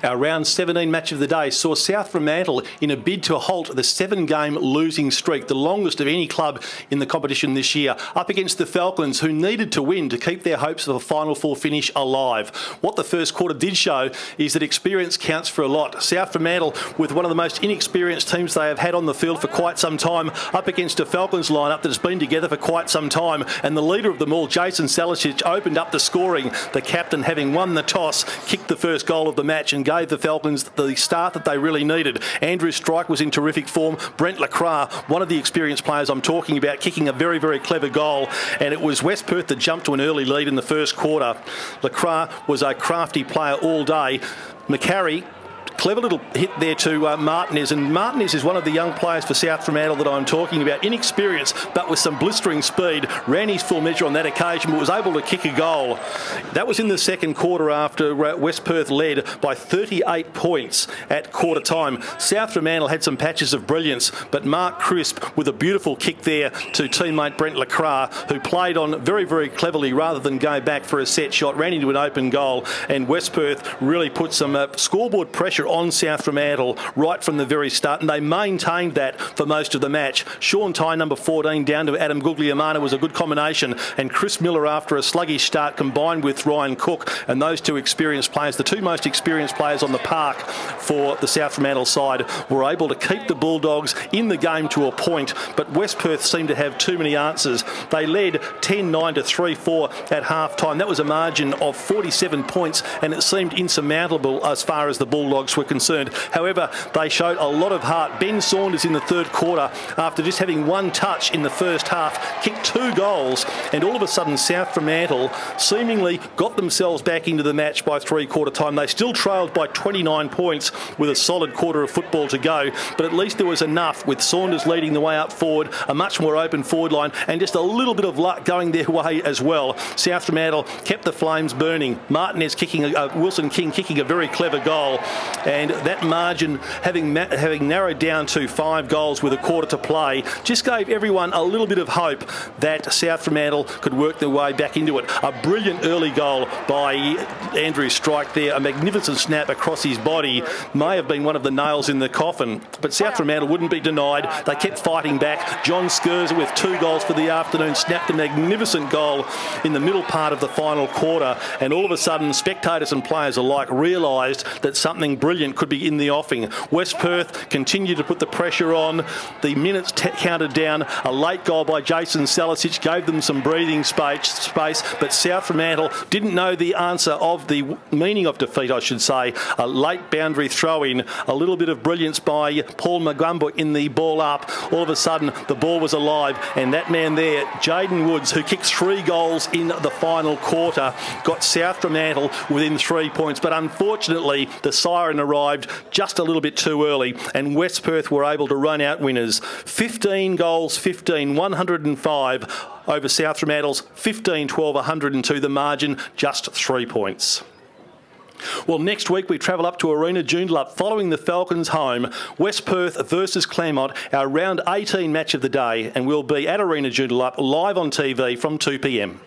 Our round 17 match of the day saw South Fremantle in a bid to halt the 7-game losing streak, the longest of any club in the competition this year, up against the Falcons, who needed to win to keep their hopes of a Final Four finish alive. What the first quarter did show is that experience counts for a lot. South Fremantle, with one of the most inexperienced teams they have had on the field for quite some time, up against a Falcons lineup that has been together for quite some time, and the leader of them all, Jason Salicic, opened up the scoring. The captain, having won the toss, kicked the first goal of the match and gave the Falcons the start that they really needed. Andrew Strike was in terrific form. Brent Lacroix, one of the experienced players I'm talking about, kicking a very, very clever goal, and it was West Perth that jumped to an early lead in the first quarter. Lacroix was a crafty player all day. McCarry, clever little hit there to Martinez, and Martinez is one of the young players for South Fremantle that I'm talking about. Inexperienced, but with some blistering speed. Ran his full measure on that occasion, but was able to kick a goal. That was in the second quarter after West Perth led by 38 points at quarter time. South Fremantle had some patches of brilliance, but Mark Crisp with a beautiful kick there to teammate Brent Lacroix, who played on very, very cleverly rather than go back for a set shot, ran into an open goal, and West Perth really put some scoreboard pressure on South Fremantle right from the very start, and they maintained that for most of the match. Sean Ty, number 14, down to Adam Guglielmano was a good combination, and Chris Miller, after a sluggish start, combined with Ryan Cook, and those two experienced players, the two most experienced players on the park for the South Fremantle side, were able to keep the Bulldogs in the game to a point, but West Perth seemed to have too many answers. They led 10-9 to 3-4 at half-time. That was a margin of 47 points, and it seemed insurmountable as far as the Bulldogs were concerned. However, they showed a lot of heart. Ben Saunders in the third quarter, after just having one touch in the first half, kicked 2 goals, and all of a sudden South Fremantle seemingly got themselves back into the match by three-quarter time. They still trailed by 29 points with a solid quarter of football to go, but at least there was enough, with Saunders leading the way up forward, a much more open forward line, and just a little bit of luck going their way as well. South Fremantle kept the flames burning. Martinez kicking, Wilson King kicking a very clever goal, and that margin, having narrowed down to 5 goals with a quarter to play, just gave everyone a little bit of hope that South Fremantle could work their way back into it. A brilliant early goal by Andrew Strike there, a magnificent snap across his body, may have been one of the nails in the coffin, but South Fremantle wouldn't be denied. They kept fighting back. John Skurza, with 2 goals for the afternoon, snapped a magnificent goal in the middle part of the final quarter, and all of a sudden spectators and players alike realised that something brilliant could be in the offing. West Perth continued to put the pressure on. The minutes counted down. A late goal by Jason Salicic gave them some breathing space, but South Fremantle didn't know the answer of the meaning of defeat, I should say. A late boundary throw-in, a little bit of brilliance by Paul Magumba in the ball up. All of a sudden, the ball was alive, and that man there, Jaden Woods, who kicked 3 goals in the final quarter, got South Fremantle within 3 points. But unfortunately, the siren arrived just a little bit too early, and West Perth were able to run out winners. 15 goals, 15, 105 over South Fremantle's 15-12, 102. The margin, just 3 points. Well, next week we travel up to Arena Joondalup following the Falcons home. West Perth versus Claremont, our round 18 match of the day, and we'll be at Arena Joondalup live on TV from 2 p.m.